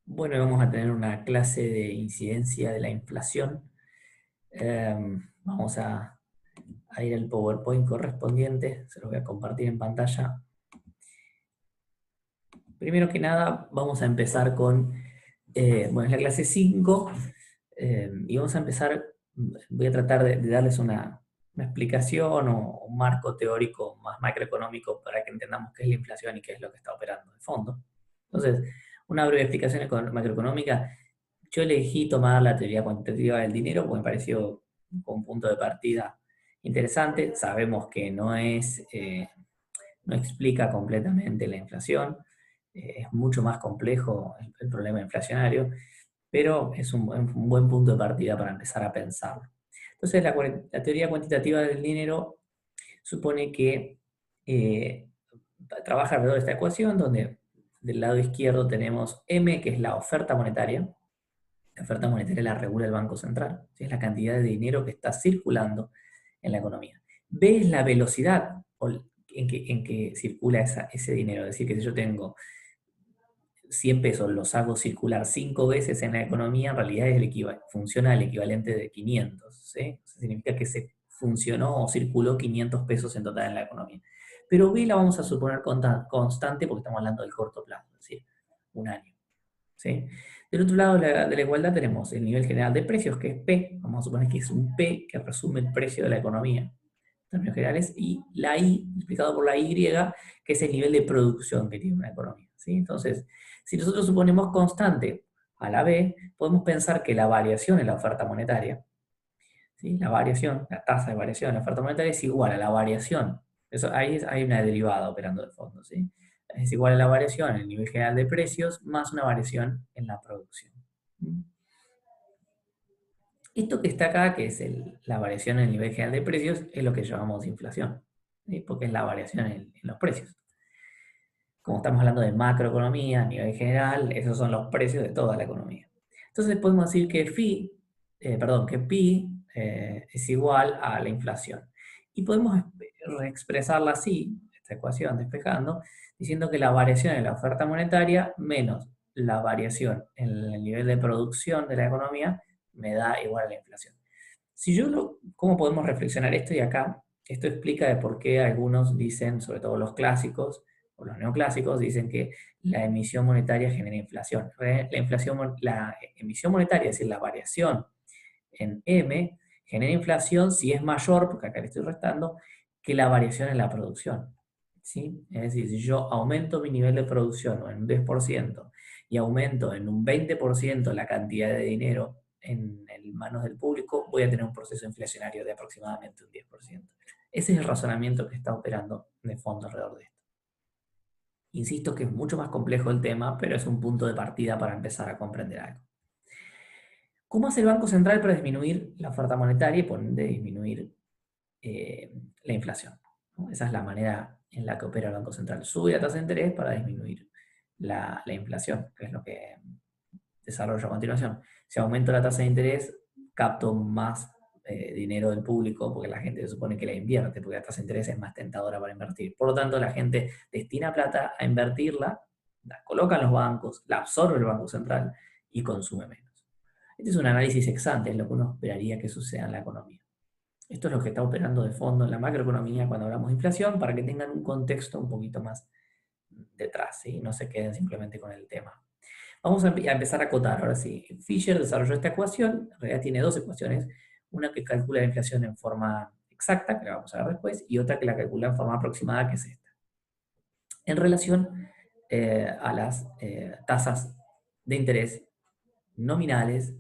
Bueno, vamos a tener una clase de incidencia de la inflación. Vamos a ir al PowerPoint correspondiente, se los voy a compartir en pantalla. Primero que nada, vamos a empezar con, bueno, es la clase 5, y vamos a empezar, voy a tratar de darles una explicación o un marco teórico más macroeconómico para que entendamos qué es la inflación y qué es lo que está operando de fondo. Entonces, una breve explicación macroeconómica. Yo elegí tomar la teoría cuantitativa del dinero porque me pareció un punto de partida interesante. Sabemos que no explica completamente la inflación, es mucho más complejo el problema inflacionario, pero es un buen punto de partida para empezar a pensarlo. Entonces, la teoría cuantitativa del dinero supone que eh, trabaja alrededor de esta ecuación donde del lado izquierdo tenemos M, que es la oferta monetaria. La oferta monetaria la regula el Banco Central, ¿sí? Es la cantidad de dinero que está circulando en la economía. B es la velocidad en que circula ese dinero. Es decir, que si yo tengo 100 pesos, los hago circular 5 veces en la economía, en realidad funciona el equivalente de 500. ¿Sí? Eso significa que se funcionó o circuló 500 pesos en total en la economía. Pero B la vamos a suponer constante porque estamos hablando del corto plazo, es decir, un año. ¿Sí? Del otro lado de la igualdad tenemos el nivel general de precios, que es P, vamos a suponer que es un P que resume el precio de la economía, en términos generales, y la I, explicado por la Y, que es el nivel de producción que tiene una economía. ¿Sí? Entonces, si nosotros suponemos constante a la B, podemos pensar que la variación en la oferta monetaria, ¿sí? La variación, la tasa de variación en la oferta monetaria es igual a la variación. Eso, ahí hay una derivada operando de fondo, ¿sí? Es igual a la variación en el nivel general de precios más una variación en la producción. Esto que está acá, que es la variación en el nivel general de precios, es lo que llamamos inflación, ¿sí? Porque es la variación en los precios. Como estamos hablando de macroeconomía a nivel general, esos son los precios de toda la economía. Entonces podemos decir que que pi es igual a la inflación. Y podemos reexpresarla así, esta ecuación despejando, diciendo que la variación en la oferta monetaria menos la variación en el nivel de producción de la economía me da igual a la inflación. ¿Cómo podemos reflexionar esto? Y acá, esto explica de por qué algunos dicen, sobre todo los clásicos o los neoclásicos, dicen que la emisión monetaria genera inflación. La emisión monetaria, es decir, la variación en M, genera inflación si es mayor, porque acá le estoy restando, que la variación en la producción. ¿Sí? Es decir, si yo aumento mi nivel de producción en un 10% y aumento en un 20% la cantidad de dinero en manos del público, voy a tener un proceso inflacionario de aproximadamente un 10%. Ese es el razonamiento que está operando de fondo alrededor de esto. Insisto que es mucho más complejo el tema, pero es un punto de partida para empezar a comprender algo. ¿Cómo hace el Banco Central para disminuir la oferta monetaria y por ende disminuir la inflación? ¿No? Esa es la manera en la que opera el Banco Central. Sube la tasa de interés para disminuir la inflación, que es lo que desarrollo a continuación. Si aumento la tasa de interés, capto más dinero del público porque la gente se supone que la invierte, porque la tasa de interés es más tentadora para invertir. Por lo tanto, la gente destina plata a invertirla, la coloca en los bancos, la absorbe el Banco Central y consume menos. Este es un análisis ex ante, es lo que uno esperaría que suceda en la economía. Esto es lo que está operando de fondo en la macroeconomía cuando hablamos de inflación, para que tengan un contexto un poquito más detrás, ¿sí? No se queden simplemente con el tema. Vamos a empezar a acotar. Ahora sí, Fisher desarrolló esta ecuación, en realidad tiene dos ecuaciones, una que calcula la inflación en forma exacta, que la vamos a ver después, y otra que la calcula en forma aproximada, que es esta. En relación a las tasas de interés nominales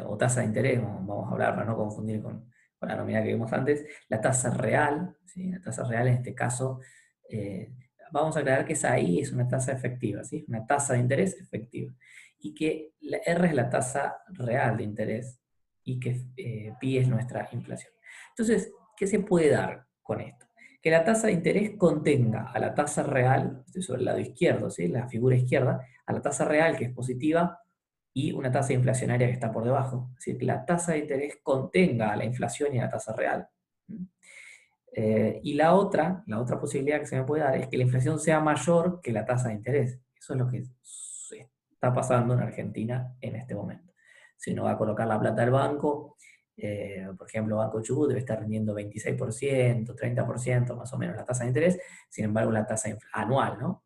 o tasa de interés, vamos a hablar para no confundir con la nominal que vimos antes, la tasa real, ¿sí? La tasa real en este caso, vamos a aclarar que esa I es una tasa efectiva, ¿sí? Una tasa de interés efectiva, y que la R es la tasa real de interés y que pi es nuestra inflación. Entonces, ¿qué se puede dar con esto? Que la tasa de interés contenga a la tasa real, estoy sobre el lado izquierdo, ¿sí? La figura izquierda, a la tasa real que es positiva y una tasa inflacionaria que está por debajo. Es decir, que la tasa de interés contenga a la inflación y a la tasa real. Y la otra posibilidad que se me puede dar es que la inflación sea mayor que la tasa de interés. Eso es lo que está pasando en Argentina en este momento. Si uno va a colocar la plata al banco, por ejemplo, Banco Chubut debe estar rindiendo 26%, 30% más o menos la tasa de interés, sin embargo la tasa anual, ¿no?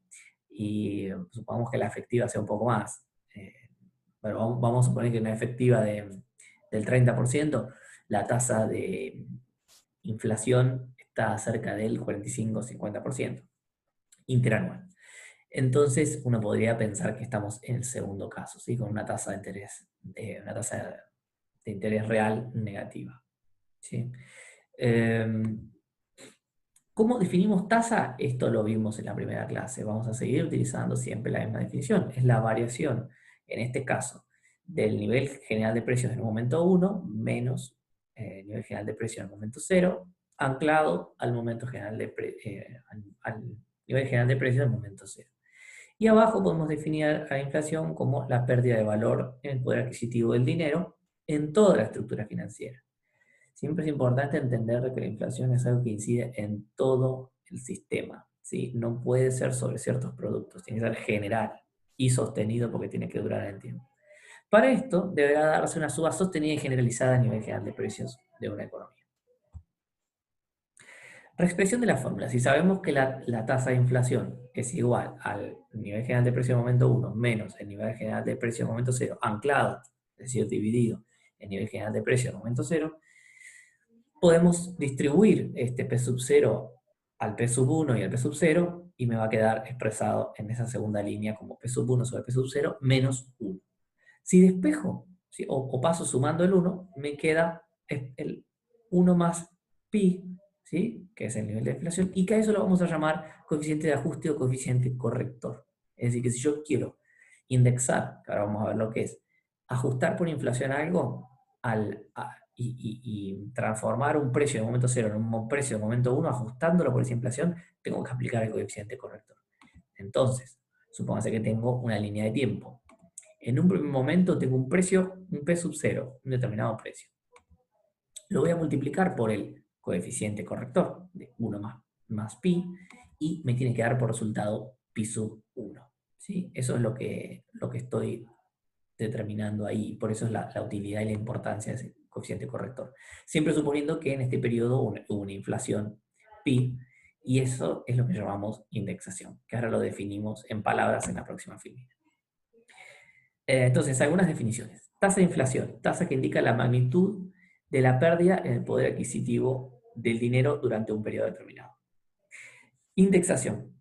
Y supongamos que la efectiva sea un poco más. Pero vamos a suponer que una efectiva del 30%, la tasa de inflación está cerca del 45-50% interanual. Entonces uno podría pensar que estamos en el segundo caso, ¿sí? Con una tasa de interés, una tasa de interés real negativa. ¿Sí? ¿Cómo definimos tasa? Esto lo vimos en la primera clase. Vamos a seguir utilizando siempre la misma definición. Es la variación, en este caso, del nivel general de precios en el momento 1 menos el nivel general de precios en el momento 0, anclado al momento general de al nivel general de precios en el momento 0. Y abajo podemos definir a la inflación como la pérdida de valor en el poder adquisitivo del dinero en toda la estructura financiera. Siempre es importante entender que la inflación es algo que incide en todo el sistema, ¿sí? No puede ser sobre ciertos productos, tiene que ser general y sostenido porque tiene que durar en el tiempo. Para esto, deberá darse una suba sostenida y generalizada a nivel general de precios de una economía. Reexpresión de la fórmula. Si sabemos que la tasa de inflación es igual al nivel general de precio de momento 1 menos el nivel general de precio de momento 0, anclado, es decir, dividido el nivel general de precio de momento 0, podemos distribuir este P sub 0 al P sub 1 y al P sub 0 y me va a quedar expresado en esa segunda línea como P sub 1 sobre P sub 0 menos 1. Si despejo, ¿sí? o paso sumando el 1, me queda el 1 más pi, ¿sí? Que es el nivel de inflación, y que a eso lo vamos a llamar coeficiente de ajuste o coeficiente corrector. Es decir, que si yo quiero indexar, que ahora vamos a ver lo que es, ajustar por inflación algo y transformar un precio de momento 0 en un precio de momento 1, ajustándolo por esa inflación, tengo que aplicar el coeficiente corrector. Entonces, supóngase que tengo una línea de tiempo. En un primer momento tengo un precio, un P sub 0, un determinado precio. Lo voy a multiplicar por el coeficiente corrector de 1 más pi y me tiene que dar por resultado pi sub 1. ¿Sí? Eso es lo que estoy determinando ahí. Por eso es la utilidad y la importancia de ese coeficiente corrector. Siempre suponiendo que en este periodo hubo una inflación pi, y eso es lo que llamamos indexación, que ahora lo definimos en palabras en la próxima filmina. Entonces, algunas definiciones. Tasa de inflación, tasa que indica la magnitud de la pérdida en el poder adquisitivo del dinero durante un periodo determinado. Indexación,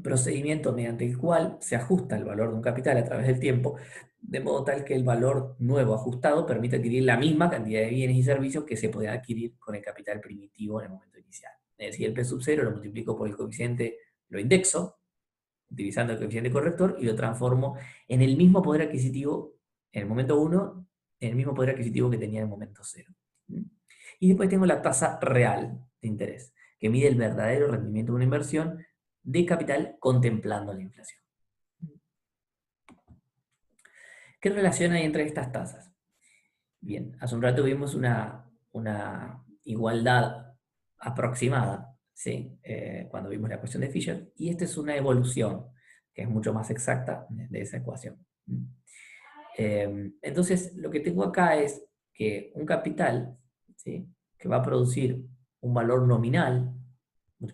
procedimiento mediante el cual se ajusta el valor de un capital a través del tiempo, de modo tal que el valor nuevo ajustado permite adquirir la misma cantidad de bienes y servicios que se podía adquirir con el capital primitivo en el momento inicial. Es decir, el P sub 0 lo multiplico por el coeficiente, lo indexo, utilizando el coeficiente corrector, y lo transformo en el mismo poder adquisitivo en el momento 1, en el mismo poder adquisitivo que tenía en el momento 0. Y después tengo la tasa real de interés, que mide el verdadero rendimiento de una inversión de capital contemplando la inflación. ¿Qué relación hay entre estas tasas? Bien, hace un rato vimos una igualdad aproximada, ¿sí? Cuando vimos la ecuación de Fisher, y esta es una evolución que es mucho más exacta de esa ecuación. Entonces, lo que tengo acá es que un capital, ¿sí? Que va a producir un valor nominal,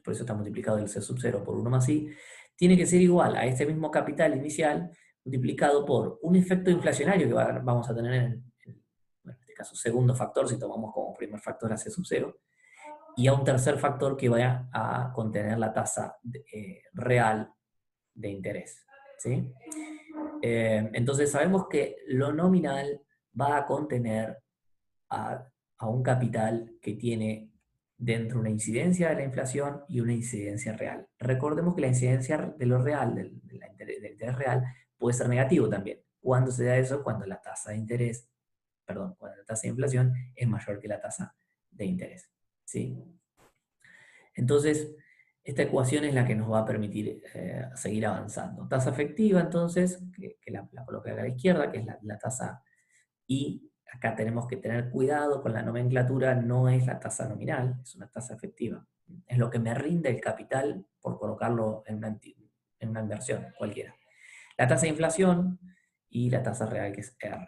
por eso está multiplicado el C sub 0 por 1 más I, tiene que ser igual a este mismo capital inicial multiplicado por un efecto inflacionario que vamos a tener en este caso, segundo factor, si tomamos como primer factor a C sub 0, y a un tercer factor que vaya a contener la tasa real de interés. ¿Sí? Entonces sabemos que lo nominal va a contener a un capital que tiene dentro una incidencia de la inflación y una incidencia real. Recordemos que la incidencia de lo real, del interés real, puede ser negativo también. ¿Cuándo se da eso? Cuando la tasa de interés, perdón, cuando la tasa de inflación es mayor que la tasa de interés. ¿Sí? Entonces, esta ecuación es la que nos va a permitir seguir avanzando. Tasa efectiva, entonces, que la coloqué acá a la izquierda, que es la tasa I. Acá tenemos que tener cuidado con la nomenclatura, no es la tasa nominal, es una tasa efectiva. Es lo que me rinde el capital por colocarlo en una inversión cualquiera. La tasa de inflación y la tasa real, que es R.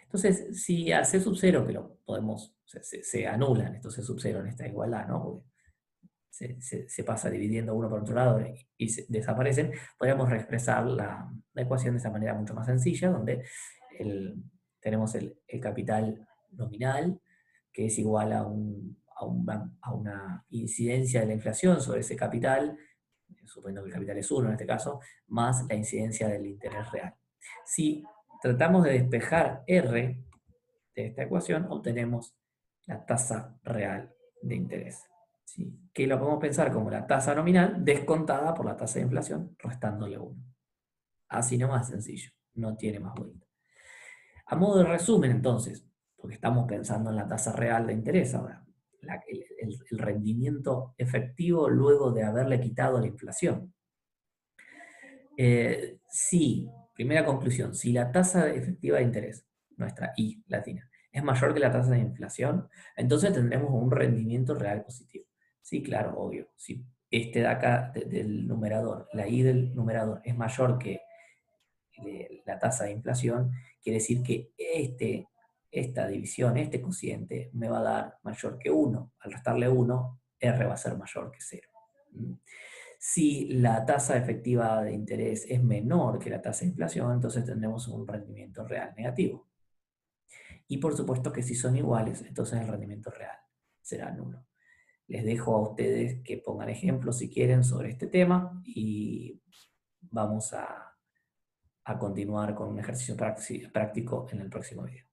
Entonces, si a C sub 0, que lo podemos, se anulan estos C sub 0 en esta igualdad, ¿no? Porque se pasa dividiendo uno por otro lado y desaparecen, podríamos reexpresar la ecuación de esa manera mucho más sencilla, donde tenemos el capital nominal, que es igual a una incidencia de la inflación sobre ese capital, suponiendo que el capital es 1 en este caso, más la incidencia del interés real. Si tratamos de despejar R de esta ecuación, obtenemos la tasa real de interés, ¿sí? Que lo podemos pensar como la tasa nominal descontada por la tasa de inflación, restándole 1. Así nomás sencillo, no tiene más vuelta. A modo de resumen, entonces, porque estamos pensando en la tasa real de interés ahora, el rendimiento efectivo luego de haberle quitado la inflación. Si, primera conclusión, si la tasa efectiva de interés, nuestra I latina, es mayor que la tasa de inflación, entonces tendremos un rendimiento real positivo. Sí, claro, obvio. Si este de acá, del numerador, la I del numerador es mayor que la tasa de inflación, quiere decir que esta división, este cociente, me va a dar mayor que 1. Al restarle 1, R va a ser mayor que 0. Si la tasa efectiva de interés es menor que la tasa de inflación, entonces tendremos un rendimiento real negativo. Y por supuesto que si son iguales, entonces el rendimiento real será nulo. Les dejo a ustedes que pongan ejemplos si quieren sobre este tema y vamos a continuar con un ejercicio práctico en el próximo video.